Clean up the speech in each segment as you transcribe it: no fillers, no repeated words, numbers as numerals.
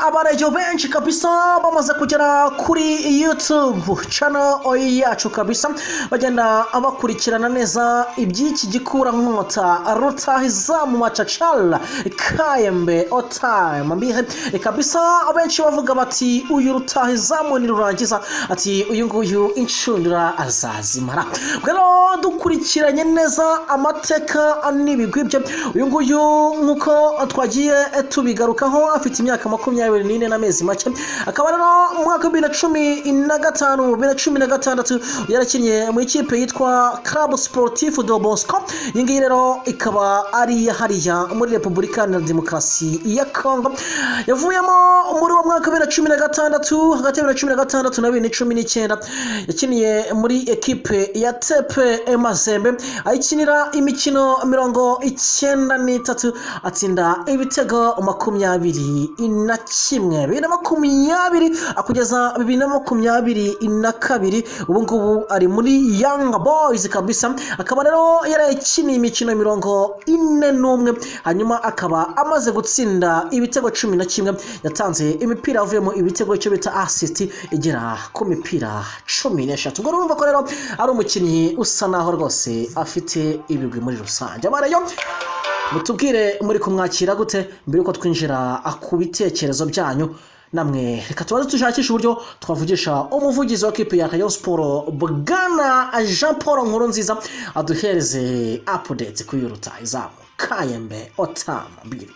abarejo benshi kabisa bamaze kugera kuri YouTube channel yacu kabisa bagenda abakurikirana neza iby'iki gikura nkota Rutahizamu macachala Kaembe Otama mbihe kabisa abenshi bavuga bati uyu Rutahizamu ni rurangiza ati uyu nguyu incundura azazimara bwero dukurikiranye neza amateka n'ibigwi bye uyu nguyu nkuko twagiye tubigarukaho afite imyaka 24 n'amezi make akaba rero mu mwaka 2015 yarakinnye mu ikipe yitwa Club Sportif de Bosco yingiye rero ikaba ari hariya muri Repubulika ya Demokarasi ya Congo yavuyemo muri wa mwaka 2016 hagati ya 2016 na 2019 yakiniye muri ekipe ya Tepe Imaze ayikinira imikino 93 atsinda ibitego 21 2020 akugeza 2022 ubu ngubu ari muri Young Boys kabisa akaba rero yarakiniye imikino 41 hanyuma akaba amaze gutsinda ibitego 11 yatanze imipira avuyemo ibitego cyo bita assist igera ku mipira 13 ubwo urumva ko rero ari umukinnyi usa naho rwose afite ibigwi muri rusange abareyo mutubwire muri kumwakira gute mbere yuko twinjira ku bitekerezo byanyu namwe reka tubaze tushakisha uburyo twavugisha umuvugizi wa kipe ya Rayon Sport Bwana Jean Paul Nkurunziza aduhereze update kuri Rutahizamu Kaembe Otama Muri.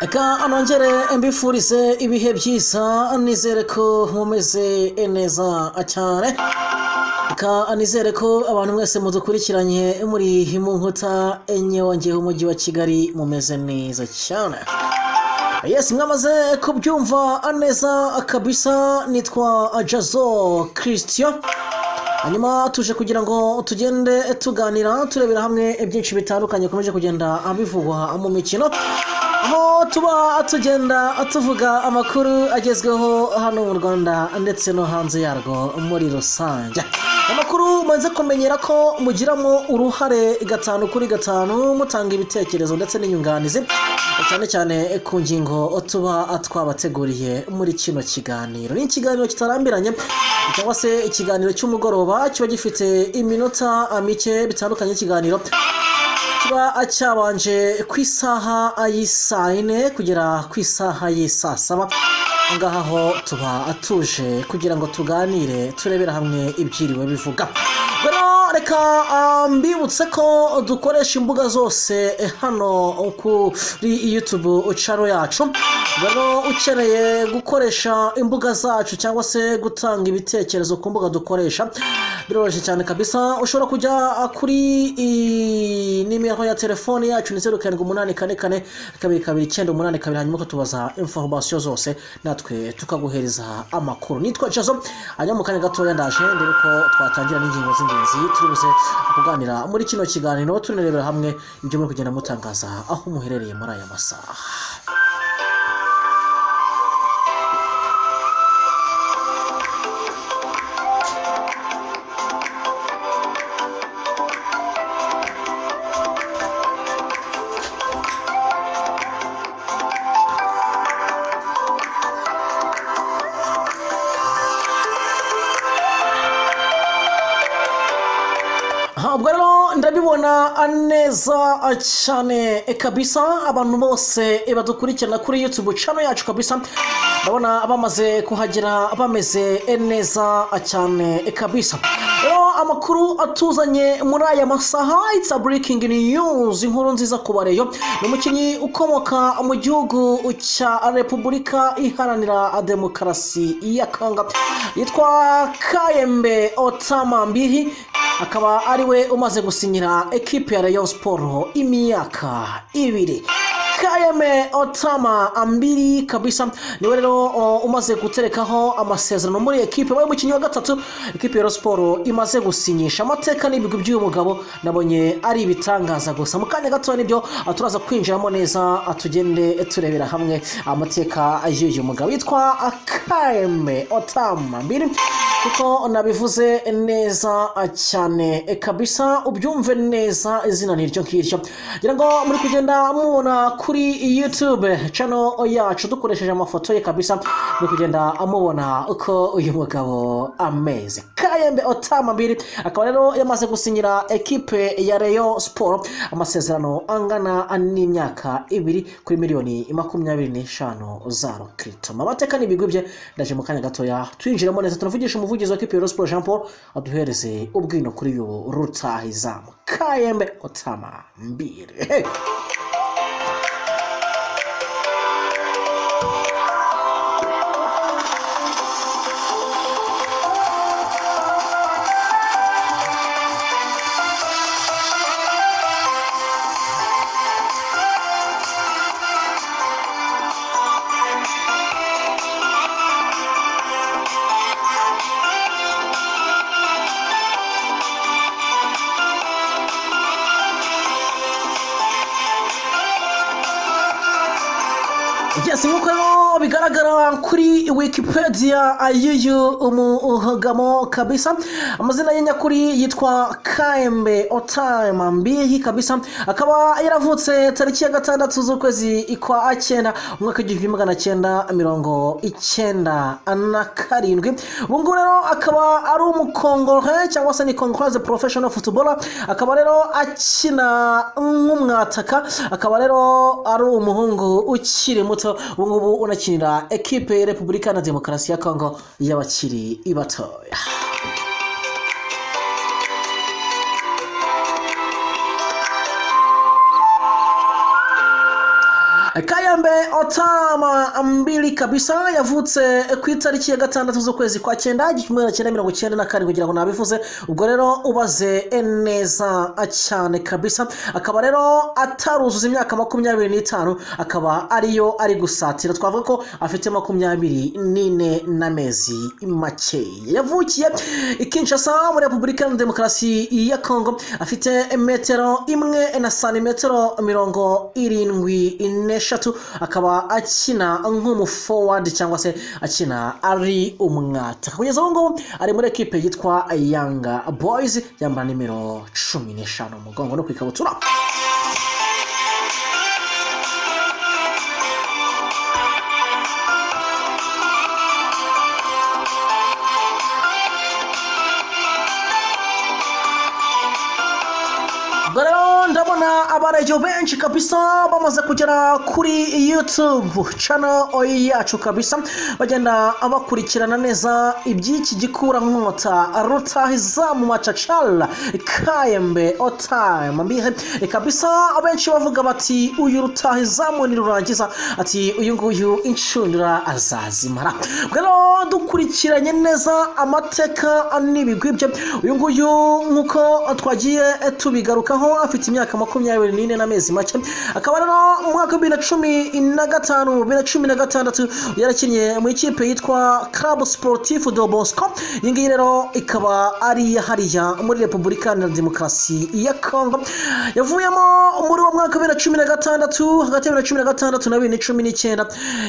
Eka anongere mbifurize ibihe byiza nizere ko mumeze neza cyane eka anizere ko abantu mwese mudukurikiranye muri mu nkota enye wongeho umujyi wa Kigali mumeze neza cyane. Yes mwamaze kubyumva neza kabisa nitwa Jazo Christian hanyuma tuje kugira ngo tugende tuganira turebera hamwe byinshi bitandukanye komeje kugenda abivugwa mu mikino aho tuba tugenda tuvuga amakuru agezweho hano mu Rwanda ndetse no hanze yarwo muri rusange. Amakuru maze kumenyera ko mugiramo uruhare 5 kuri 5 mutanga ibitekerezo ndetse n'inyunganizi cyane cyane ku ngingo tuba twabateguriye muri kino kiganiro. Ni ikiganiro kitarambiranye cyangwa se ikiganiro cy'umugoroba kiba gifite iminota mike bitandukanye ikiganiro kiba acyabanje ku isaha y'isayine kugera ku isaha y'isasaba ngaha ho tuba atuje kugira ngo tuganire turebera hamwe ibyiriwe bivuga. Reka mbibutse ko dukoresha imbuga zose hano kuri YouTube channel yacu. Rero ukeneye gukoresha imbuga zacu cyangwa se gutanga ibitekerezo ku mbuga dukoresha biroroshye cyane kabisa ushobora kujya kuri nimero ya telefone yacu ni 0784422982 hanyuma ko tubaza information zose natwe tukaguhereza amakuru. Nitwa Jazo hanyuma mu kanya gatoya ndaje ndebe ko twatangira n'ingingo z'ingenzi turuze kuganira muri kino kiganiro tunerebera hamwe ibyo muri kugenda mutangaza aho muherereye muri aya masaha. Ubwo ndabibona neza cyane kabisa abantu bose badukurikirana kuri YouTube channel yacu kabisa ndabona bamaze kuhagera bameze neza cyane kabisa. Amakuru atuzanye muri aya masaha it's a breaking news inkuru nziza kubareyo n'umukinnyi ukomoka mu gihugu cya Repubulika Iharanira Demokarasi ya Congo yitwa Kaembe Otama Muri akaba ariwe umaze gusinyira ekipe ya Rayon Sport imyaka 2 Kaembe Otama ambiri kabisa niwe rero umaze guterekaho amasezerano muri equipe bayo mukinyi wa gatatu equipe ya Sport imaze gusinyisha amateka n'ibigwi by'uyu mugabo nabonye ari ibitangaza gusa mu kanya gato nibyo turaza kwinjiramo neza atugende turebera hamwe amateka y'uyu mugabo witwa Kaembe Otama ambiri kuko nabivuze neza cyane kabisa ubyumve neza izina niryo nkiryo ngira ngo muri kugenda mubona kuri YouTube channel yacu dukoresheje amafoto ye kabisa muri kugenda amubona uko uyu mugabo ameze Kaembe Otama mbiri akaba rero yamaze gusinyira equipe ya Rayon Sport amasezerano angana n'imyaka 2 kuri miliyoni 25 zaro krito amateka n'ibigwi bye ndaje mu kanya gatoya twinjiramo neza tunavugisha umuvugizi wa equipe ya Sport Jean Paul aduhereze ubwino kuri yo Rutahizamu Kaembe Otama mbiri Yes, nkuko bigaragara kuri Wikipedia ayuyu umuhagamo kabisa amazina ye nyakuri yitwa Kaembe Otama mbiri kabisa akaba yaravutse tariki ya 6 z'ukwezi kwa 9 umwaka w'1997 ubwo rero akaba ari umukongore cyangwa se ni Congolese professional footballer akaba rero akina nk'umwataka akaba rero ari umuhungu ukiri muto ubungubu unakinira equipe ya Repubulika na Demokarasi ya Congo y'abakiri ibatoya Kaembe Otama mbili kabisa yavutse ku itariki ya 6 z'ukwezi kwa 9 1997 kugira ngo nabivuze ubwo rero ubaze neza cyane kabisa akaba rero ataruzuza imyaka 25 akaba ariyo ari gusatira twavuga ko afite 24 n'amezi make yavukiye Kinshasa muri Repubulika ya Demokarasi ya Congo afite metero 1 na santimetero 74 akaba akina nk'umuforward cyangwa se akina ari umwata kugeza ngo ari muri equipe yitwa Young Boys yamba nimero 15 mugongo no kwikabutura ndabona abarejo benshi kabisa bamaze kugera kuri YouTube channel yacu kabisa bagenda abakurikirana neza ibyiki gikura nkota Rutahizamu macachala Kaembe Otama mbihe kabisa abenshi bavuga bati uyu Rutahizamu ni rurangiza ati uyu nguyu inshundura azazimara bwo dukurikiranye neza amateka n'ibigwi bye uyu nguyu nkuko twagiye tubigarukaho afite imyaka 24 n'amezi make akaba rero mu mwaka wa 2015 yarakinye mu ikipe yitwa Club Sportif de Bosco yingi rero ikaba ari hariya muri Repubulika ya Demokarasi ya Congo yavuyemo muri wa mwaka wa 2016 hagati ya 2016 na 2019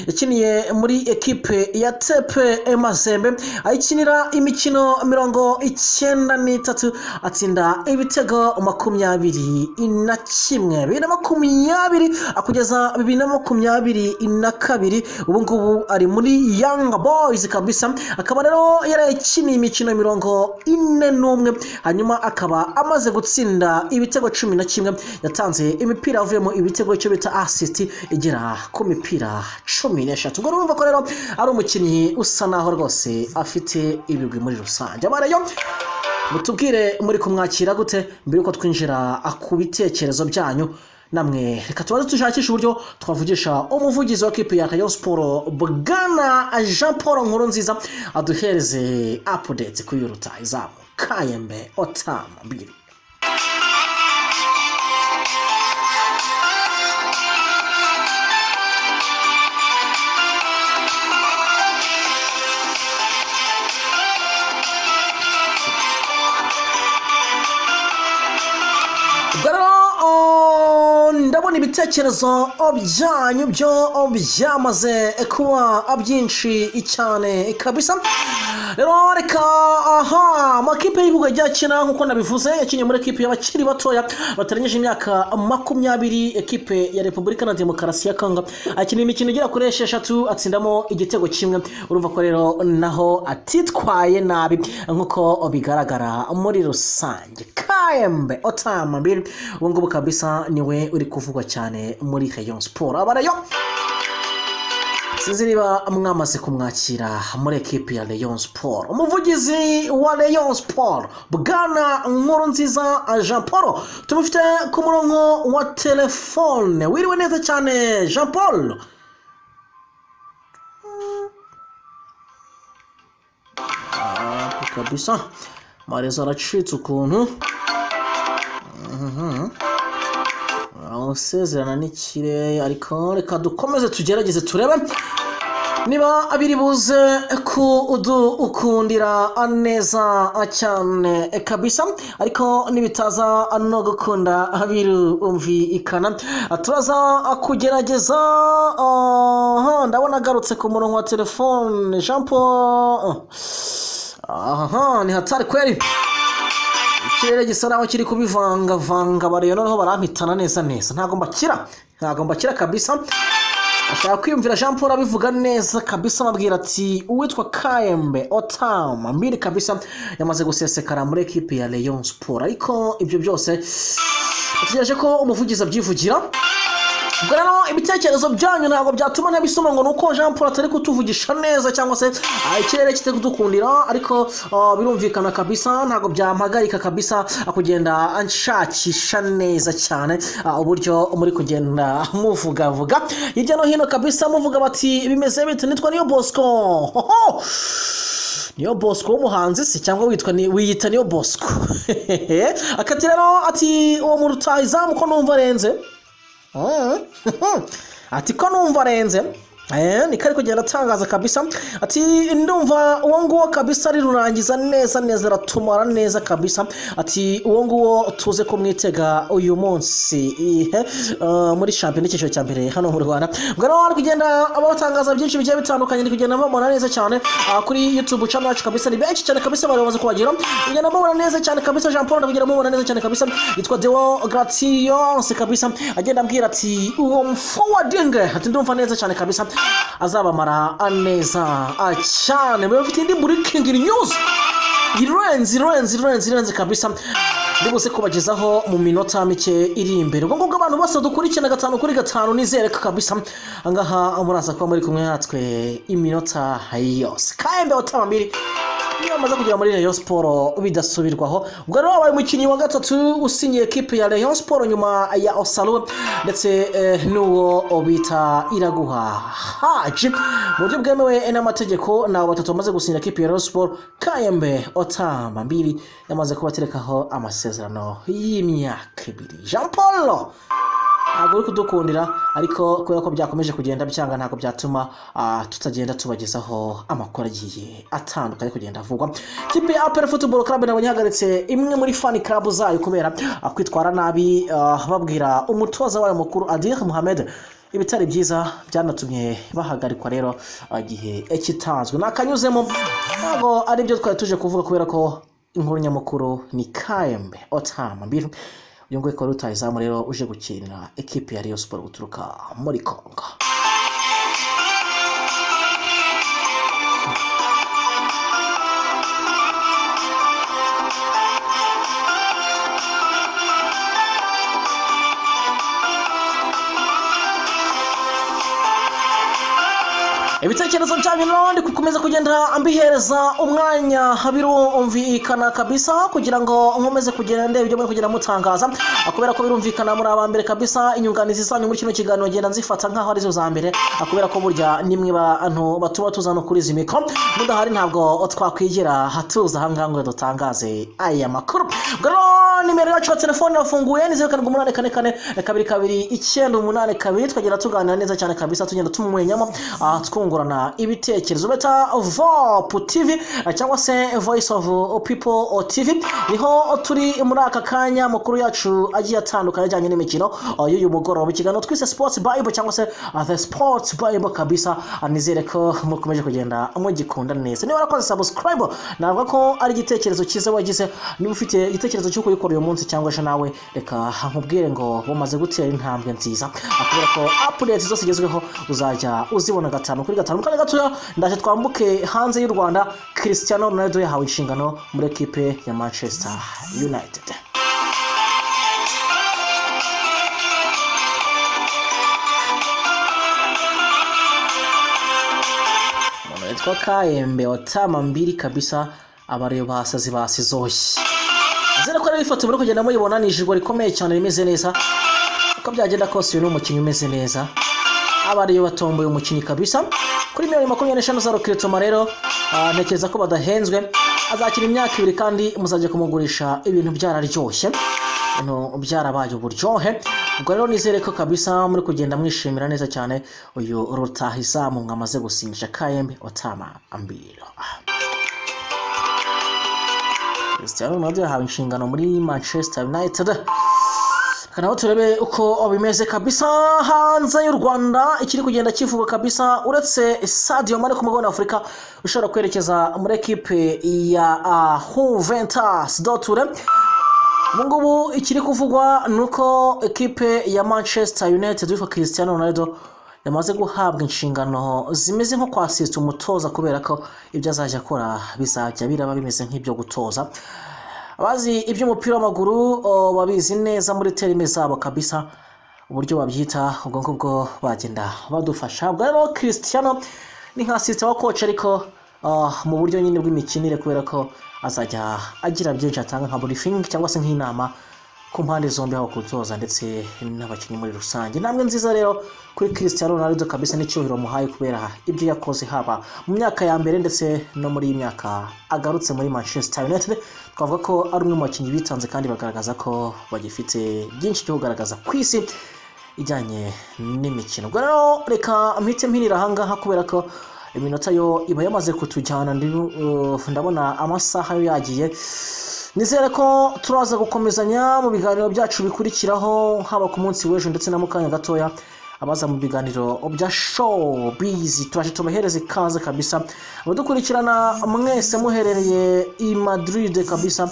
yakiniye muri ekipe ya TP Imaze ayikinira imikino 93 atsinda ibitego 21 akugeza 2022 ubungubu ari muri Young Boys kabisa akaba rero yarakiniye imikino 41 hanyuma akaba amaze gutsinda ibitego 11 yatanze imipira avuyemo ibitego cyo bita assist igera ku mipira 13 ubwo urumva ko rero ari umukinnyi usa naho rwose afite ibigwi muri rusange abarayo mutubwire muri kumwakira gute mbere ko twinjira akubitekerezo byanyu namwe reka tubaze tushakisha uburyo twavugisha umuvugizi wa equipe ya Rayon Sport Bwana Jean Paul Nkuru nziza aduhereze update kuri Rutahizamu Kaembe Otama mbiri ndabona ibitekerezo byanyu byo byamaze kuba byinshi cyane kabisa. Rero reka amakipe y'ibihugu yakina nkuko nabivuze yakinye muri ekipe y'abakiri batoya batarengeje imyaka 20. Ekipe ya Repubulika na Demokarasi ya Congo akina imikino igera kuri 6 atsindamo igitego kimwe. Urumva ko rero naho atitwaye nabi nkuko bigaragara muri rusange. Kaembe Otama mbiri ubungubu kabisa niwe uri kuvugwa cyane muri Rayon Sport. Abarayo sinzi niba mwamaze kumwakira muri ekipe ya Rayon Sport. Umuvugizi wa Rayon Sport Bwana Nkurunziza Jean Paul tumufite ku murongo wa telefone. Wiriwe neza cyane Jean Paul? Kabisa marezo aracitse ukuntu. Usezerana n'ikirere ariko reka dukomeze tugerageze turebe niba abiri buze ukundira neza cyane kabisa, ariko nibitaza no gukunda abiru umvikana turaza kugerageza. Ndabona agarutse ku murongo wa telefone Jean Paul. Ni hatari kweli, ikirere gisa naho kiri kubivanga bariyo noneho barampitana neza. Ntago mbakira kabisa. Ashaka kwiyumvira Jean Paul abivuga neza kabisa, mabwira ati uwitwa Kaembe Otama mbiri kabisa yamaze gusesekara muri ekipe ya Rayon Sport. Ariko ibyo byose tugejeje ko umuvugizi abyivugira. Ubwo rero ibitekerezo byanyu ntabwo byatuma nabisoma ngo nuko Jean Paul atari kutuvugisha neza cyangwa se ikirere kite kudukundira, ariko birumvikana kabisa ntabwo byampagarika kabisa kugenda anshakisha neza cyane uburyo muri kugenda muvuga hirya no hino kabisa muvuga bati bimeze bite. Nitwa Niyo Bosco. Niyo Bosco w'umuhanzi se cyangwa wiyita Niyo Bosco? Akati rero ati uwo mu Rutahizamu ko numva arenze. Ati ko numva arenze. Ni kari kugenda atangaza kabisa ati ndumva uwo nguwo kabisa ari rurangiza neza ratumara neza kabisa. Ati uwo nguwo tuze kumwitega uyu munsi muri champion n'ikiciro cya mbere hano mu Rwanda. Ubwo rero ari kugenda abatangaza byinshi bigiye bitandukanye, ni kugenda babona neza cyane kuri YouTube channel yacu kabisa. Ni benshi cyane kabisa bari bamaze kubagira, kugenda babona neza cyane kabisa. Jean Paul ndakugenda mubona neza cyane kabisa, yitwa Deo Gratios kabisa, agenda ambwira ati uwo forwarding ati ndumva neza cyane kabisa azabamara neza cyane. Bafite indi breaking news irenze kabisa ndibuse kubagezaho mu minota mike iri imbere. Ubwo ngubwo abantu bose dukurikirana 5 kuri 5 nizere kabisa angaha muraza kuba muri kumwe natwe iminota yose. Kaembe Otama mbiri niyo amaze kugera muri Rayon Sport bidasubirwaho. Ubwo rero abaye umukinnyi wa gatatu usinyiye ekipe ya Rayon Sport nyuma ya Osalo ndetse n'uwo bita Iraguha Haji mu buryo bwemewe n'amategeko. Nabo batatu bamaze gusinya ekipe ya Rayon Sport. Kaembe Otama mbiri yamaze kubaterekaho amasezerano y'imyaka 2. Jean Paul ntabwo uri kudukundira, ariko kubera ko byakomeje kugenda byanga ntabwo byatuma tutagenda tubagezaho amakuru agiye atandukanye kugenda avugwa. Kipe ya APR Football Club nabonye hagaritse imwe muri fan club zayo kubera kwitwara nabi, babwira umutoza wayo mukuru Adir Mohamed ibitari byiza byanatumye bahagarikwa. Rero igihe kitanzwe nakanyuzemo ntabwo ari byo twari tuje kuvuga kubera ko inkuru nyamukuru ni Kaembe Otama mbiri uyu nguyu ko Rutahizamu rero uje gukinira ekipe ya Rayon Sport guturuka muri Congo. Ibitekerezo byanyu n'abandi kukomeza kugenda ambihereza umwanya birumvikana kabisa kugira ngo nkomeze kugenda ndebe ibyo muri kugenda mutangaza, kubera ko birumvikana muri abambere kabisa. Inyunganizi zanyu muri kino kiganiro ngenda nzifata nkaho ari zo za mbere, kubera ko burya nimwe bantu batuba tuzano kuri izi mikro mudahari ntabwo twakwigira hatuza ahangaha ngo dutangaze aya makuru. Garo nimero yacu ya telefone yafunguye ni 0784422982 twagenda tuganira neza cyane kabisa, tugenda tumumwenyamo twunga twungurana ibitekerezo. Beta VOP TV cyangwa se Voice of People TV niho turi muri aka kanya makuru yacu agiye atandukanye ajyanye n'imikino y'uyu mugoroba. Ikiganiro twise Sports Bible cyangwa se The Sports Bible kabisa. Nizere ko mukomeje kugenda mugikunda neza. Niba warakoze subscribe navuga ko ari igitekerezo cyiza wagize. Niba ufite igitekerezo cyo kuyikora uyu munsi cyangwa je nawe reka nkubwire ngo bumaze gutera intambwe nziza, akubera ko updates zose zigezweho uzajya uzibona gatanu kuri gatanu. Kandi gatoya ndaje twambuke hanze y'u Rwanda. Cristiano Ronaldo yahawe inshingano muri equipe ya Manchester United. Witwa Kaembe Otama mbiri kabisa abaryo basazi basizoshye. Zera ko ari ifoto muri kugenda muyibona ni ijigwa rikomeye cyane rimeze neza. Uko byagenda kose uyu n'umukinnyi umeze neza. Abaryo batomboye umukinnyi kabisa. Kuri 25 za Rutahizamu rero ntekereza ko badahenzwe. Azakira imyaka 2 kandi muzajya kumugurisha ibintu byararyoshye. No byarabaye uburyohe. Ubwo rero nizere ko kabisa muri kugenda mwishimira neza cyane uyu Rutahizamu mwamaze gusinyisha Kaembe Otama ambiro. Cristiano Ronaldo yahawe inshingano muri Manchester United. Kanaho turebe uko bimeze kabisa hanze y'u Rwanda. Ikiri kugenda kivuga kabisa uretse Sadio Mane ku mugabane wa Afrika ushobora kwerekeza muri equipe ya Juventus Dortmund. Mungubu ikiri kuvugwa nuko equipe ya Manchester United witwa Cristiano Ronaldo yamaze guhabwa inshingano zimeze nko kwasista umutoza, kubera ko ibyo azajya akora bizajya biraba bimeze nk'ibyo gutoza. Abazi iby'umupira w'amaguru babizi neza muri terime zabo kabisa uburyo babyita, ubwo ngubwo bagenda badufasha. Ubwo rero Cristiano ni nka assistant wa coach ariko mu buryo nyine bw'imikinire, kubera ko azajya agira byinshi atanga nka briefing cyangwa se nk'inama ku mpande zombi aho kutoza ndetse n'abakinnyi muri rusange. Namwe nziza rero kuri Cristiano Ronaldo kabisa n'icyuhiro muhaye kubera ibyo yakoze haba mu myaka ya mbere ndetse no muri iyi myaka agarutse muri Manchester United. Twavuga ko ari umwe mu bakinnyi bitanze kandi bagaragaza ko bagifite byinshi byo kugaragaza ku isi ijyanye n'imikino. Ubwo rero reka mpite mpinira ahangaha kubera ko iminota yo iba yamaze kutujyana. Ndabona amasaha yo yagiye. Nizere ko turaza gukomezanya mu biganiro byacu bikurikiraho haba ku munsi w'ejo ndetse na mukanya gatoya abaza mu biganiro bya show busy. Turaje tubahereze kaze kabisa abadukurikirana mwese muherereye i Madrid kabisa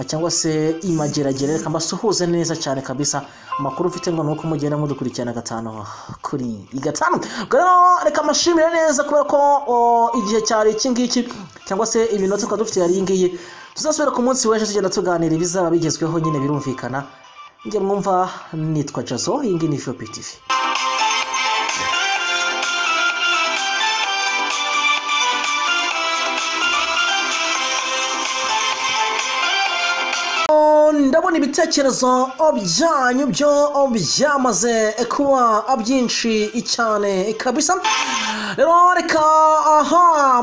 cyangwa se i Mageragere. Reka mbasuhuze neza cyane kabisa. Amakuru mfite ngo nuko mugenda mudukurikirana gatano kuri gatanu. Rero reka mashimire neza kubera ko igihe cyari iki ngiki cyangwa se ibintu tukadufite yari ingiye. Tuzasubira ku munsi w'ejo tugenda tuganira ibizaba bigezweho nyine birumvikana. Nge mwumva nitwa Jazo, iyi ngi ni VOP TV. Ndabona ibitekerezo byanyu byo byamaze kuba byinshi cyane kabisa. Rero reka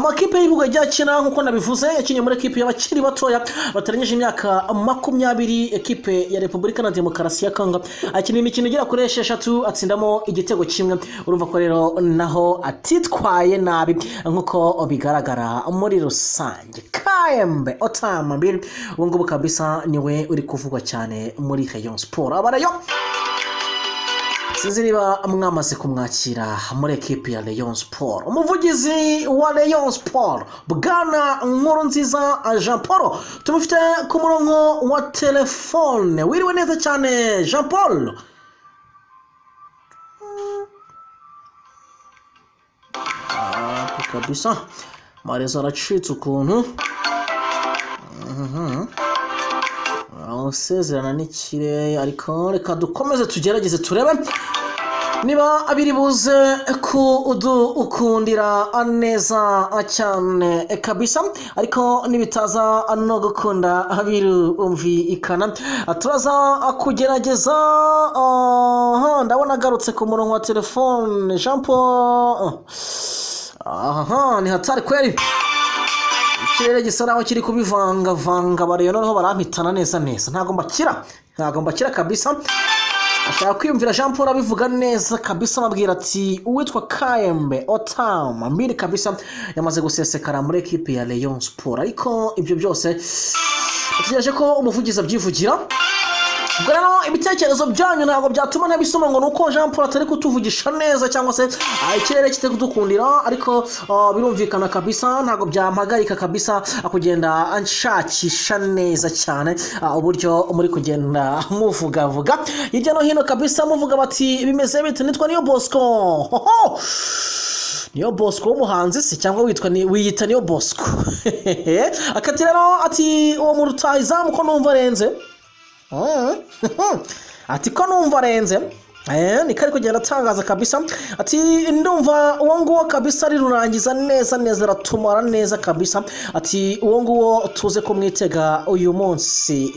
amakipe y'ibihugu yakina nkuko nabivuze yakinye muri equipe y'abakiri batoya batarengeje imyaka 20. Equipe ya Repubulika na Demokarasi ya Congo akina imikino igera kuri 6 atsindamo igitego kimwe. Urumva ko rero naho atitwaye nabi nkuko bigaragara muri rusange. Kaembe Otama mbiri ubungubu kabisa niwe uri kuvugwa cyane muri Rayon Sport. Abarayo sinzi niba mwamaze kumwakira muri equipe ya Rayon Sport. Umuvugizi wa Rayon Sport Bwana Nkurunziza Jean Paul tumufite ku murongo wa telefone. Wiriwe neza cyane Jean Paul? Kabisa marezo aracitse ukuntu. Usezerana n'ikirere ariko reka dukomeze tugerageze turebe niba abiri buze ukundira neza cyane kabisa, ariko nibitaza no gukunda abiru umvikana turaza kugerageza. Ndabona agarutse ku murongo wa telefone Jean Paul. Ni hatari kweli. Ikirere gisa naho kiri kubivanga vanga bariyo noneho barampitana neza neza. Ntago mbakira kabisa. ashaka kwiyumvira Jean Paul abivuga neza kabisa amabwira ati uwitwa Kaembe Otama mbiri kabisa yamaze gusesekara muri equipe ya Rayon Sport ariko ibyo byose tugejeje ko umuvugizi abyivugira ubwo rero ibitekerezo byanyu ntabwo byatuma nabisoma ngo nuko Jean Paul atari kutuvugisha neza cyangwa se ikirere kite kudukundira ariko birumvikana kabisa ntabwo byampagarika kabisa kugenda anshakisha neza cyane uburyo muri kugenda muvuga hirya no hino kabisa muvuga bati bimeze bite nitwa niyo Bosco niyo Bosco w'umuhanzi se cyangwa wiyita niyo Bosco akati rero ati uwo mu Rutahizamu ko numva arenze ati ko numva arenze ni kari kugenda atangaza kabisa ati ndumva uwo nguwo kabisa ari rurangiza neza ratumara neza kabisa ati uwo nguwo tuze kumwitega uyu munsi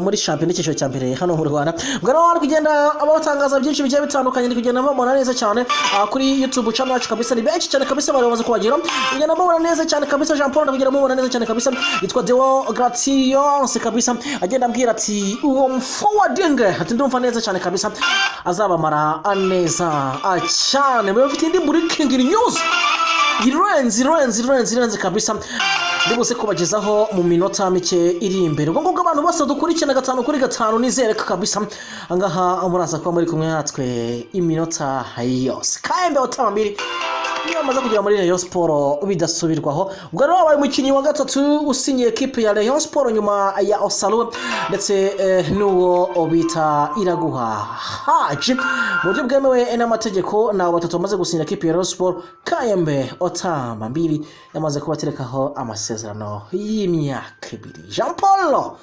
muri champion cyiciro cya mbere hano mu Rwanda ubwo rero ari kugenda abatangaza byinshi bigiye bitandukanye kugenda bamubona neza cyane kuri YouTube channel yacu kabisa ni benshi cyane kabisa bari bamaze kubagira kugenda bamubona neza cyane kabisa Jean Paul kugenda bamubona neza cyane kabisa yitwa Deo Gratios kabisa agenda ambwira ati uwo forwarding ati ndumva neza cyane kabisa azabamara neza cyane bafite indi breaking news irenze kabisa ndibuse kubagezaho mu minota mike iri imbere ubwo ngubwo abantu bose dukurikirana 5 kuri 5 nizere kabisa angaha muraza kuba muri kumwe natwe iminota yose Kaembe Otama mbiri niyo amaze kugera muri Rayon Sport bidasubirwaho ubwo rero abaye umukinnyi wa gatatu usinyiye equipe ya Rayon Sport nyuma ya Osalo ndetse n'uwo bita Iraguha Haji mu buryo bwemewe n'amategeko nabo batatu bamaze gusinya equipe ya Rayon Sport Kaembe Otama mbiri yamaze kubaterekaho amasezerano y'imyaka 2 Jean Paul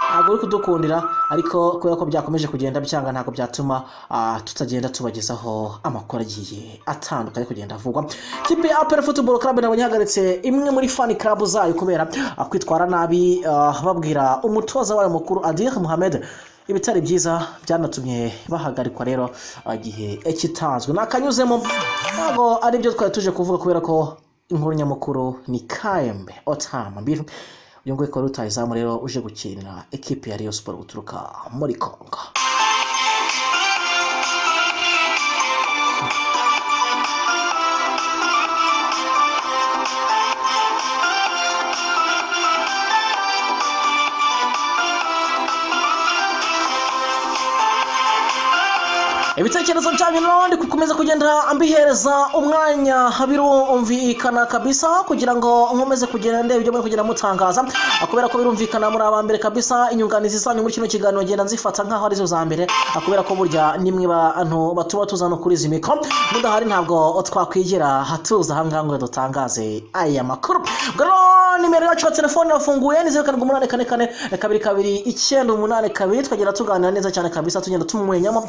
ntabwo uri kudukundira ariko kubera ko byakomeje kugenda byanga ntabwo byatuma tutagenda tubagezaho amakuru agiye atandukanye kugenda avugwa kipe ya APR Football Club nabonye hagaritse imwe muri fan club zayo kubera kwitwara nabi babwira umutoza wayo mukuru Adir Mohamed ibitari byiza byanatumye bahagarikwa rero igihe kitanzwe nakanyuzemo ntabwo ari byo twari tuje kuvuga kubera ko inkuru nyamukuru ni Kaembe Otama mbiri yongwe ko Rutahizamu rero uje gukinira equipe ya Rayon Sport guturuka muri Congo ibitekerezo byanyu n'abandi kukomeza kugenda ambihereza umwanya birumvikana kabisa kugira ngo nkomeze kugenda ndebe ibyo muri kugenda mutangaza akubera ko birumvikana muri abambere kabisa inyunganizi zanyu muri kino kiganiro ngenda nzifata nkaho ari zo za mbere akubera ko burya nimwe bantu batuba tuzano kuri izi mikro mudahari ntabwo twakwigira hatuza hanga ngo dutangaze aya makuru garo nimero yacu ya telefone yafunguye ni 0784 twagenda tuganira neza cyane kabisa tugenda tumumwenyamo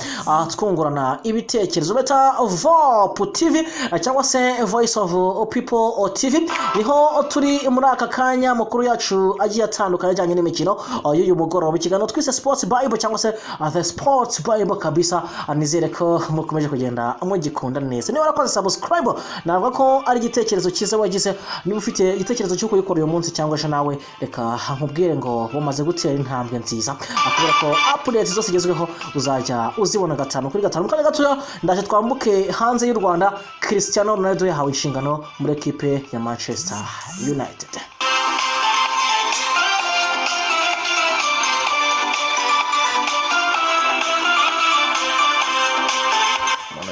ngorana ibitekerezo beta VOP TV cyangwa se Voice of People TV niho turi muri aka kanya makuru yacu agiye atandukanye ajyanye n'imikino y'uyu mugoroba ikiganiro twise Sports Bible cyangwa se The Sports Bible kabisa anizere ko mukomeje kugenda mugikunda neza niba warakoze subscribe navuga ko ari igitekerezo cyiza wagize niba ufite igitekerezo cyo kuyikora uyu munsi cyangwa je nawe reka nkubwire ngo bamaze gutera intambwe nziza akubera ko updates zose zigezweho uzajya uzibona 5 kuri 5 mukanya gatoya ndaje twambuke hanze y'u Rwanda Cristiano Ronaldo yahawe inshingano muri equipe ya Manchester United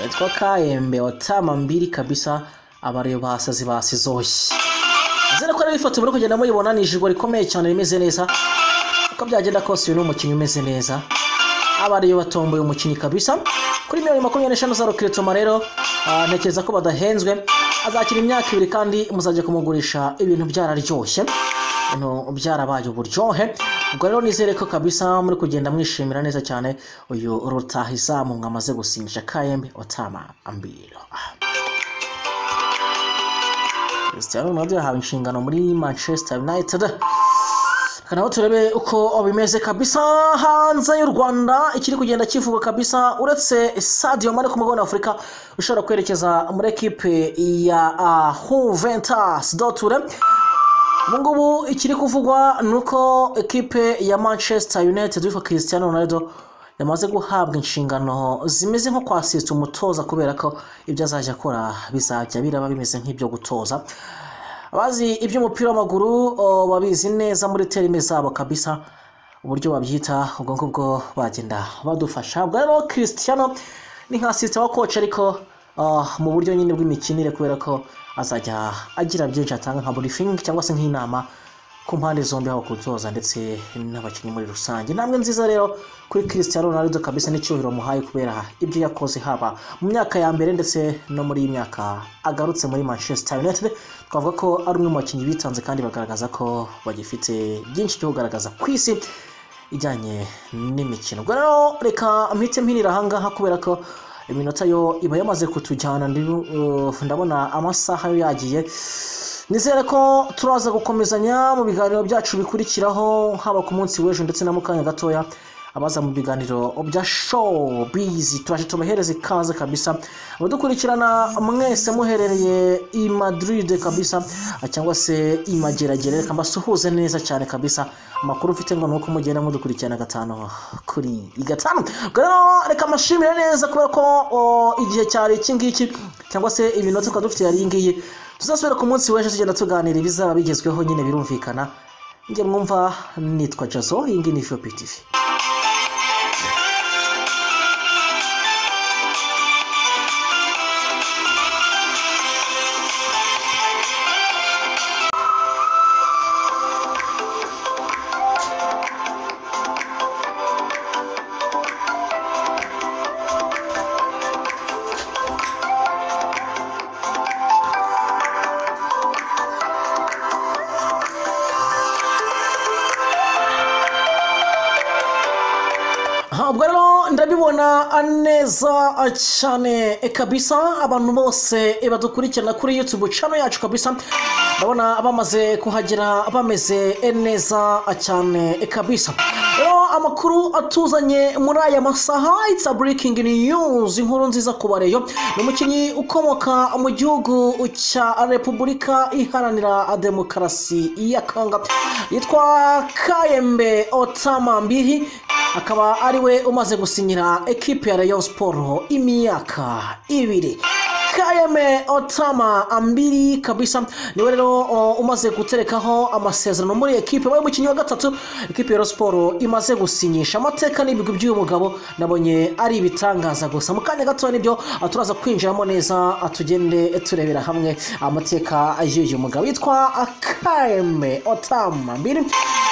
Witwa Kaembe Otama mbiri kabisa abaryo basazi basizoshye zere ko ari ifoto muri kugenda muyibona ni ijigo rikomeye cyane rimeze neza uko byagenda kose uyu n'umukinnyi umeze neza abariyo batomboye umukinnyi kabisa kuri 25 za Rokretoma rero ntekereza ko badahenzwe azakira imyaka 2 kandi muzaje kumugurisha ibintu byararyoshye no byarabaye uburyohe ubwo rero nizere ko kabisa muri kugenda mwishimira neza cyane uyu Rutahizamu mwamaze gusinyisha Kaembe Otama ambiro Cristiano Ronaldo yahawe inshingano muri Manchester United Kanaho turebe uko bimeze kabisa hanze y'u Rwanda ikiri kugenda kivuga kabisa uretse Sadio Mane ku mugabane wa Afrika ushobora kwerekeza muri equipe ya Juventus Dortmund Mungubu ikiri kuvugwa nuko equipe ya Manchester United yitwa Cristiano Ronaldo yamaze guhabwa inshingano zimeze nko kwasista umutoza kubera ko ibyo azajya akora bizajya biraba bimeze nk'ibyo gutoza. Abazi iby'umupira w'amaguru babizi neza muri terime zabo kabisa uburyo babyita, ubwo ngubwo bagenda badufasha. Ubwo rero Cristiano ni nka assistant wa coach ariko mu buryo nyine bw'imikinire kubera ko azajya agira byinshi atanga nka briefing cyangwa se nk'inama ku mpande zombi aho kutoza ndetse n'abakinnyi muri rusange. Namwe nziza rero kuri Cristiano Ronaldo kabisa n'icyubahiro muhaye kubera ibyo yakoze haba mu myaka ya mbere ndetse no muri iyi myaka agarutse muri Manchester United. Twavuga ko ari umwe mu bakinnyi bitanze kandi bagaragaza ko bagifite byinshi byo kugaragaza ku isi ijyanye n'imikino. Ubwo rero reka mpite mpinira ahangaha kubera ko iminota yo iba yamaze kutujyana, ndabona amasaha yo yagiye. Nizere ko turaza gukomezanya mu biganiro byacu bikurikiraho haba ku munsi w'ejo ndetse na mukanya gatoya abaza mu biganiro bya show busy turaje tubahereze kaze kabisa. Abadukurikirana mwese muherereye i Madrid kabisa cyangwa se i Mageragere, reka mbasuhuze neza cyane kabisa. Amakuru mfite ngo nuko mugenda mudukurikirana 5 kuri 5. Rero reka mashimire neza kubera ko igihe cyari iki ngiki cyangwa se ibintu tukadufite yari ingiyi. Tuzasubira ku munsi w'ejo tugenda tuganira ibizaba bigezweho nyine birumvikana. Nge mwumva nitwa Jazo, iyi ngiyi ni Show TV. Ubwo rero ndabibona neza cyane kabisa abantu bose badukurikirana kuri YouTube channel yacu kabisa. Ndabona bamaze kuhagera bameze neza cyane kabisa. Rero amakuru atuzanye muri aya masaha, it's a breaking news. Inkuru nziza kubareyo n'umukinnyi ukomoka mu gihugu cya Repubulika Iharanira Demokarasi ya Congo yitwa Kaembe Otama mbiri, akaba ariwe umaze gusinyira ekipe ya Rayon Sport imyaka 2. Kaembe Otama mbiri kabisa niwe rero umaze guterekaho amasezerano muri ekipe. Baye umukinnyi wa gatatu ekipe ya Rayon Sport imaze gusinyisha. Amateka n'ibigwi by'uyu mugabo nabonye ari ibitangaza gusa. Mu kanya gato nibyo turaza kwinjiramo neza atugende turebera hamwe amateka y'uyu mugabo yitwa Kaembe Otama mbiri,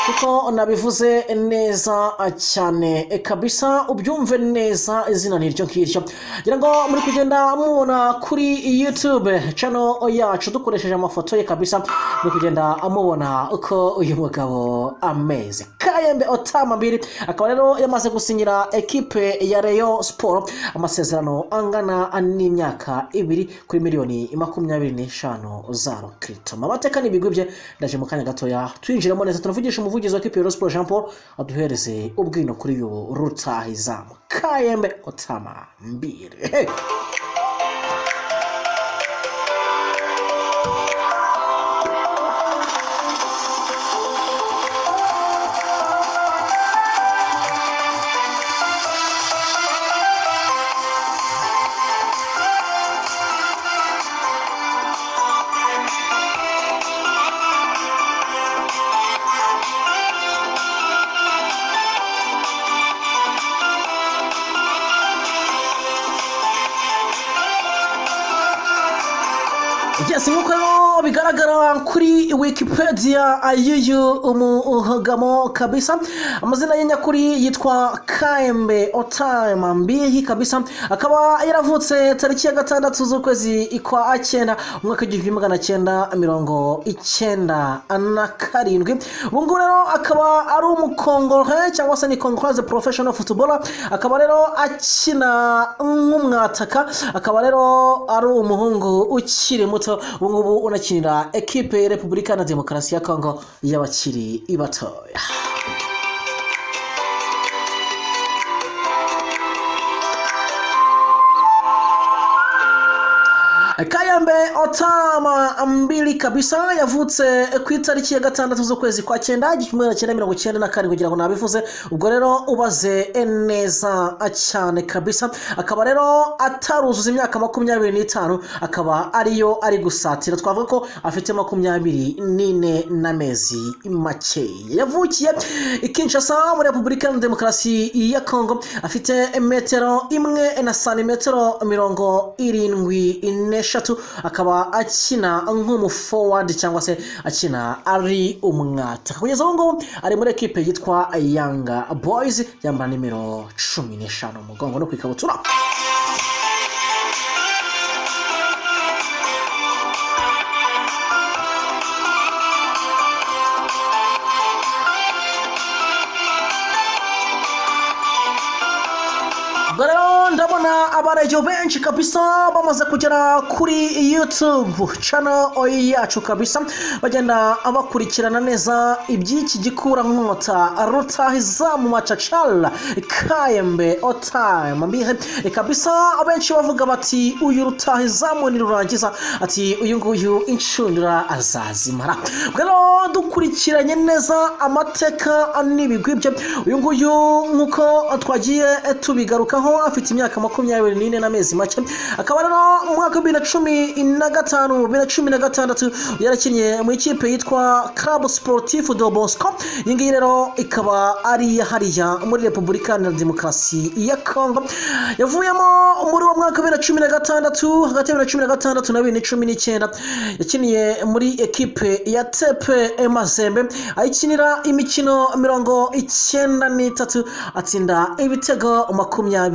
kuko nabivuze neza cyane kabisa ubyumve neza izina niryo nk'iryo. Ngira ngo muri kugenda mubona kuri YouTube channel yacu dukoresheje amafoto ye kabisa, muri kugenda amubona uko uyu mugabo ameze. Kaembe Otama mbiri akaba rero yamaze gusinyira ekipe ya Rayon Sport amasezerano angana n'imyaka 2 kuri miliyoni 25 zaro Kritom. Amateka n'ibigwi bye ndaje mu kanya gatoya twinjiramo neza tunavugisha umuvugizi wa ekipe ya Rayon Sport Jean Paul aduhereze ubwino kuri yo Rutahizamu Kaembe Otama mbiri. Hey. Yes, nkuko bigaragara kuri Wikipedia ayuyu umuhagamo kabisa, amazina ye nyakuri yitwa Kaembe Otama mbiri kabisa, akaba yaravutse tariki ya 6 z'ukwezi kwa 9 umwaka w'1997. Ubwo rero akaba ari umukongore cyangwa se ni Congolese professional footballer, akaba rero akina nk'umwataka, akaba rero ari umuhungu ukiri muto ubungubu unakinira ekipe ya Repubulika na Demokarasi ya Congo y'abakiri batoya. Kaembe Otama mbili kabisa yavutse ku itariki ya 6 z'ukwezi kwa 9 1997 kugira ngo nabivuze ubwo rero ubaze neza cyane kabisa akaba rero ataruzuza imyaka 25 akaba ariyo ari gusatira twavuga ko afite 24 n'amezi make yavukiye Kinshasa muri Republika ya Demokarasi ya Congo afite metero 1 na santimetero 74 akaba akina nk'umuforward cyangwa se akina ari umwaka kugeza ngo ari muri equipe yitwa Young Boys yamba nimero 15 mugongo no kwikabutura ndabona abarejo benshi kabisa bamaze kugera kuri YouTube channel yacu kabisa bagenda abakurikirana neza ibyiki gikura nkota Rutahizamu macachala Kaembe Otama mbihe kabisa abenshi bavuga bati uyu Rutahizamu ni rurangiza ati uyu nguyu inshundura azazimara bwo dukurikiranye neza amateka n'ibigwibye uyu nguyu nkuko twagiye tubigarukaho afite imyaka 24 n'amezi make akaba rero mu mwaka wa 2015 yarakinye mu ikipe yitwa Club Sportif de Bosco yingi rero ikaba ari hariya muri Republika ya Demokarasi ya Congo yavuyemo muri wa mwaka wa 2016 hagati ya 2016 na 2019 yakiniye muri ekipe ya TP Imaze ayikinira imikino 93 atsinda ibitego 21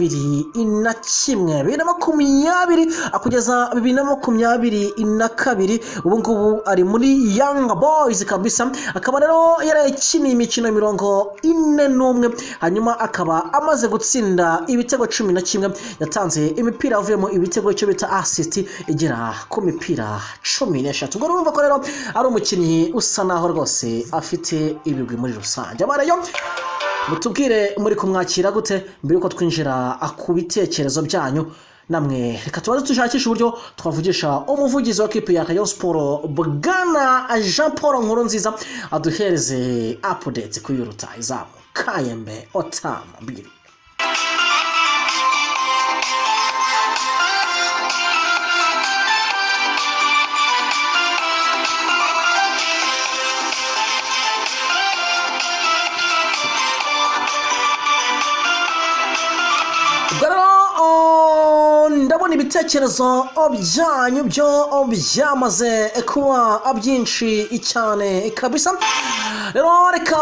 akugeza 2022 ubu ngubu ari muri Young Boys kabisa akaba rero yarakiniye imikino 41 hanyuma akaba amaze gutsinda ibitego 11 yatanze imipira avuyemo ibitego cyo bita assist igera ku mipira 13 ubwo urumva ko rero ari umukinnyi usa naho rwose afite ibigwi muri rusange abarayo mutubwire muri kumwakira gute mbere ko twinjira akubitekerezo byanyu namwe reka tubaze tushakisha uburyo twavugisha umuvugizi wa kipe ya Rayon Sport Bwana Jean Paul Nkurunziza aduhereze update ku Rutahizamu Kaembe Otama mbiri ndabona ibitekerezo byanyu byo byamaze kuba byinshi cyane kabisa rero reka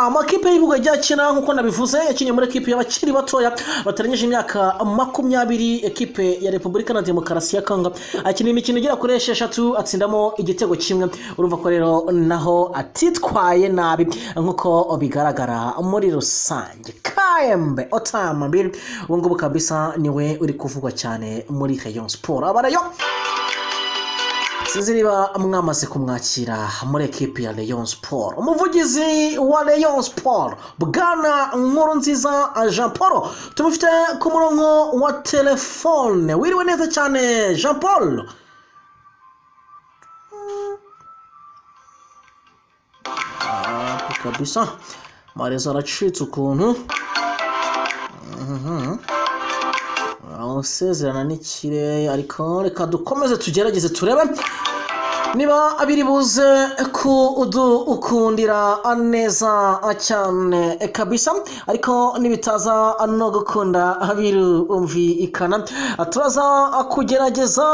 amakipe y'ibihugu yakina nkuko nabivuze yakinye muri ekipe y'abakiri batoya batarengeje imyaka 20 ekipe ya Republika ya Demokarasi ya Congo akina imikino igera kuri 6 atsindamo igitego kimwe urumva ko rero naho atitwaye nabi nkuko bigaragara muri rusange Kaembe Otama mbiri ubungubu kabisa niwe uri kuvugwa cyane muri Rayon Sport abarayo sinzi niba mwamaze kumwakira muri ekipe ya Rayon Sport umuvugizi wa Rayon Sport Bwana Nkurunziza Jean Paul tumufite ku murongo wa telefone wiriwe neza cyane Jean Paul kabisa marezo aracitse ukuntu usezerana n'ikirere ariko reka dukomeze tugerageze turebe niba abiri buze ku ukundira neza cyane kabisa ariko nibitaza no gukunda abiru umvikana turaza kugerageza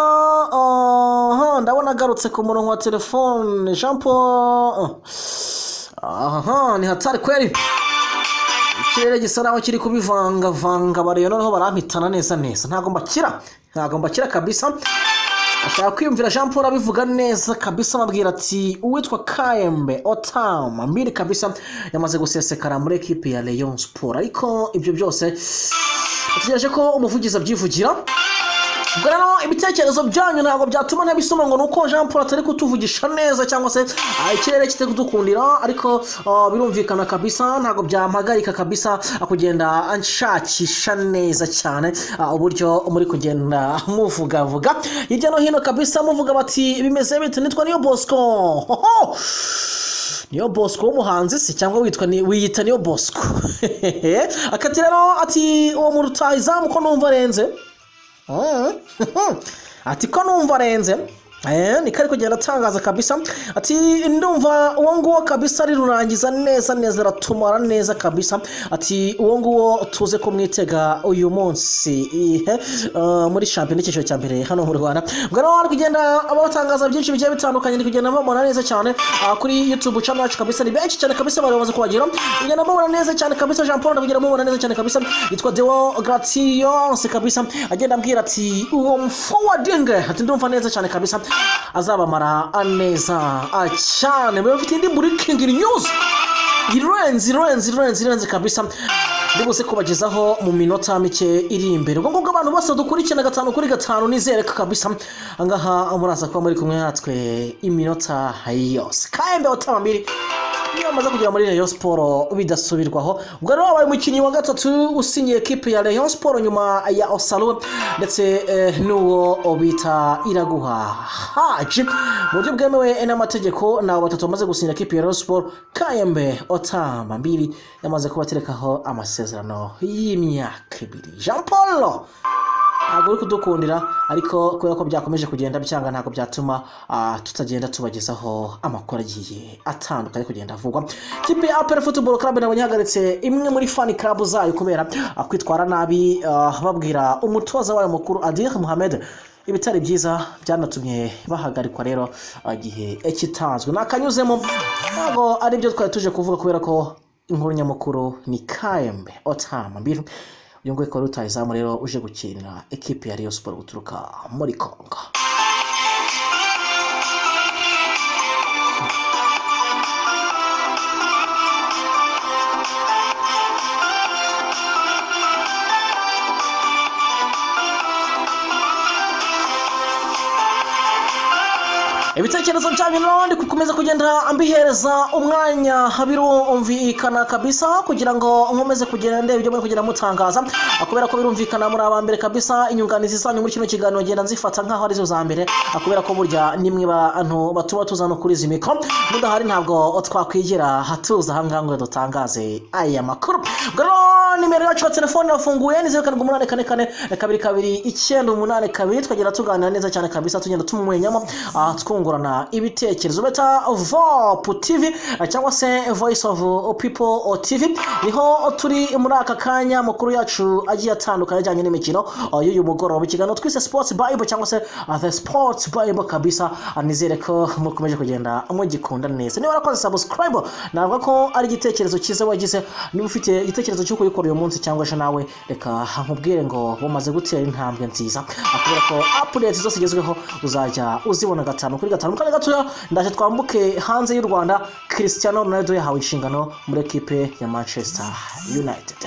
ndabona agarutse ku murongo wa telefone Jean Paul ni hatari kweli ikirere gisa naho kiri kubivanga bariyo noneho barampitana neza ntago mbakira kabisa ashaka kwiyumvira Jean Paul abivuga neza kabisa mabwira ati uwitwa Kaembe Otama mbiri kabisa yamaze gusesekara muri ekipe ya Rayon Sport ariko ibyo byose tugejeje ko umuvugizi abyivugira ubwo rero ibitekerezo byanyu ntabwo byatuma nabisoma ngo nuko Jean Paul atari kutuvugisha neza cyangwa se ikirere kitari kudukundira ariko birumvikana kabisa ntabwo byampagarika kabisa kugenda anshakisha neza cyane uburyo muri kugenda muvuga hirya no hino kabisa muvuga bati bimeze bite nitwa Niyo Bosco Niyo Bosco w'umuhanzi se cyangwa wiyita Niyo Bosco akati rero ati uwo mu Rutahizamu ko numva arenze ati ko numva arenze ni kari kugenda atangaza kabisa ati ndumva uwo nguwo kabisa ari rurangiza neza ratumara neza kabisa ati uwo nguwo tuze kumwitega uyu munsi muri champion n'ikiciro cya mbere hano mu Rwanda ubwo rero ari kugenda abatangaza byinshi bigiye bitandukanye ni kugenda bamubona neza cyane kuri YouTube channel yacu kabisa ni benshi cyane kabisa bari bamaze kubagira kugenda bamubona neza cyane kabisa Jean Paul kugenda bamubona neza cyane kabisa yitwa Deo Gratios kabisa agenda ambwira ati uwo forwarding ati ndumva neza cyane kabisa azabamara neza cyane bafite indi breaking news irenze kabisa ndibuse kubagezaho mu minota mike iri imbere ubwo ngubwo abantu bose dukurikirana 5 kuri 5 nizere kabisa angaha muraza kuba muri kumwe natwe iminota yose Kaembe Otama Muri niyo amaze kugera muri Rayon Sport bidasubirwaho ubwo rero abaye umukinnyi wa gatatu usinyiye equipe ya Rayon Sport nyuma ya Osalo ndetse n'uwo bita Iraguha Haji mu buryo bwemewe n'amategeko nabo batatu bamaze gusinya equipe ya Rayon Sport Kaembe Otama Muri yamaze kubaterekaho amasezerano y'imyaka 2 Jean Paul ntabwo uri kudukundira ariko kubera ko byakomeje kugenda byanga ntabwo byatuma tutagenda tubagezaho amakuru agiye atandukanye kugenda avugwa kipe ya APR Football Club nabonye hagaritse imwe muri fan club zayo kubera kwitwara nabi babwira umutoza wayo mukuru Adir Mohamed ibitari byiza byanatumye bahagarikwa rero igihe kitanzwe nakanyuzemo ntabwo ari byo twari tuje kuvuga kubera ko inkuru nyamukuru ni Kaembe Otama Muri yongwe ko Rutahizamu rero uje gukinira equipe ya Rayon Sport guturuka muri Congo ibitekerezo byanyu n'abandi kukomeza kugenda ambihereza umwanya birumvikana kabisa kugira ngo nkomeze kugenda ndebe ibyo muri kugenda mutangaza akubera ko birumvikana muri abambere kabisa inyunganizi zanyu muri kino kiganiro ngenda nzifata nkaho ari zo za mbere akubera ko burya nimwe bantu batuba tuzano kuri izi mikro mudahari ntabwo twakwigira hatuza hanga ngo dutangaze aya makuru garo nimero yacu ya telefone yafunguye ni 0784 twagera tuganira neza cyane kabisa tugenda tumumwenyamo ngorana ibitekerezo beta VOP TV cyangwa se Voice of People TV niho turi muri aka kanya makuru yacu agiye atandukanye ajyanye n'imikino y'uyu mugoroba ikiganiro twise Sports Bible cyangwa se The Sports Bible kabisa anizere ko mukomeje kugenda mugikunda neza niba warakoze subscribe navuga ko ari igitekerezo cyiza wagize niba ufite igitekerezo cyo kuyikora uyu munsi cyangwa je nawe reka nkubwire ngo bumaze gutera intambwe nziza akubera ko updates zose zigezweho uzajya uzibona 5 kuri 5 mukanya gatoya ndaje twambuke hanze y'u Rwanda Cristiano Ronaldo yahawe inshingano muri equipe ya Manchester United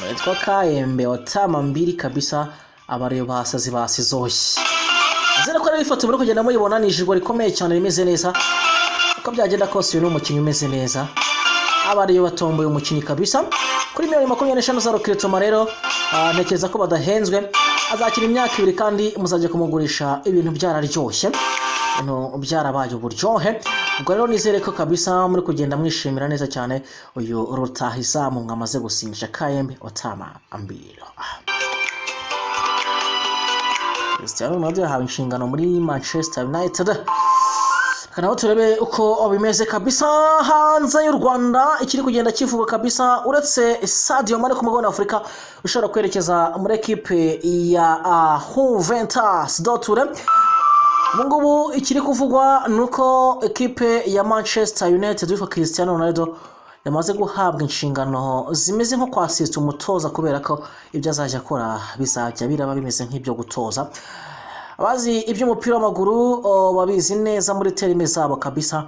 Witwa Kaembe Otama Muri kabisa abaryo basazi basizoshye zera ko ari ifoto muri kugenda muyibona ni ijigwa rikomeye cyane rimeze neza uko byagenda kose uyu n'umukinnyi umeze neza abaryo batomboye umukinnyi kabisa kuri 25 za Rukritoma rero ntekereza ko badahenzwe azakira imyaka 2 kandi muzajya kumugurisha ibintu byararyoshye no byarabaye uburyohe ubwo rero nizere ko kabisa muri kugenda mwishimira neza cyane uyu Rutahizamu mwamaze gusinyisha Kaembe Otama Muri Cristiano Ronaldo yahawe inshingano muri Manchester United kanaho turebe uko bimeze kabisa hanze y'u Rwanda ikiri kugenda kivuga kabisa uretse Sadio Mane ku mugabane wa Afrika ushobora kwerekeza muri equipe ya Juventus Dortmund Mungubu ikiri kuvugwa nuko equipe ya Manchester United yitwa Cristiano Ronaldo yamaze guhabwa inshingano zimeze nko kwasista umutoza kubera ko ibyo azajya akora bizajya biraba bimeze nk'ibyo gutoza abazi iby'umupira w'amaguru babizi neza muri terime zabo kabisa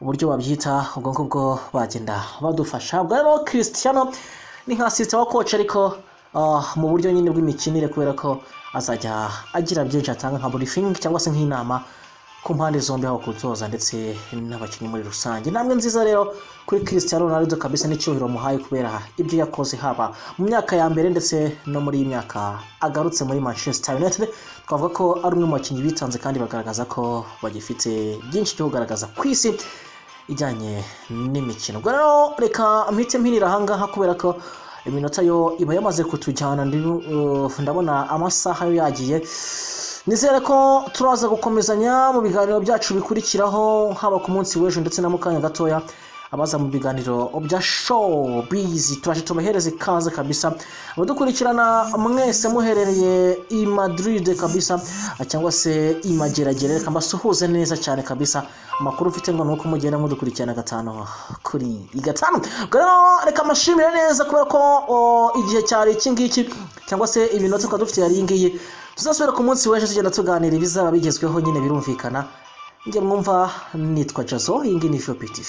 uburyo babyita ubwo ngubwo bagenda badufasha. Ubwo rero Cristiano ni nka assistant wa coach ariko mu buryo nyine bw'imikinire kubera ko azajya agira byinshi atanga nka briefing cyangwa se nk'inama ku mpande zombi aho kutoza ndetse n'abakinnyi muri rusange. Namwe nziza rero kuri Cristiano Ronaldo kabisa n'icyubahiro muhaye kubera ibyo yakoze haba mu myaka ya mbere ndetse no muri iyi myaka agarutse muri Manchester United. Twavuga ko ari umwe mu bakinnyi bitanze kandi bagaragaza ko bagifite byinshi byo kugaragaza ku isi ijyanye n'imikino. Ubwo rero reka mpite mpinira ahangaha kubera ko iminota yo iba yamaze kutujyana, ndabona amasaha yo yagiye. Nizere ko turaza gukomezanya mu biganiro byacu bikurikiraho haba ku munsi w'ejo ndetse na mukanya gatoya abaza mu biganiro bya show busy turaje tubahereze kaze kabisa. Abadukurikirana mwese muherereye i Madrid kabisa cyangwa se i Mageragere, reka mbasuhuze neza cyane kabisa. Amakuru ufite ngo nuko mugenda mudukurikirana 5 kuri 5. Rero reka mashimire neza kubera ko igihe cyari iki ngiki cyangwa se ibintu tukadufite yari ingiye. Tuzasubira ku munsi w'ejo tugenda tuganira ibizaba bigezweho nyine birumvikana. Nge mwumva nitwa Jazo, iyi ngi ni Show TV.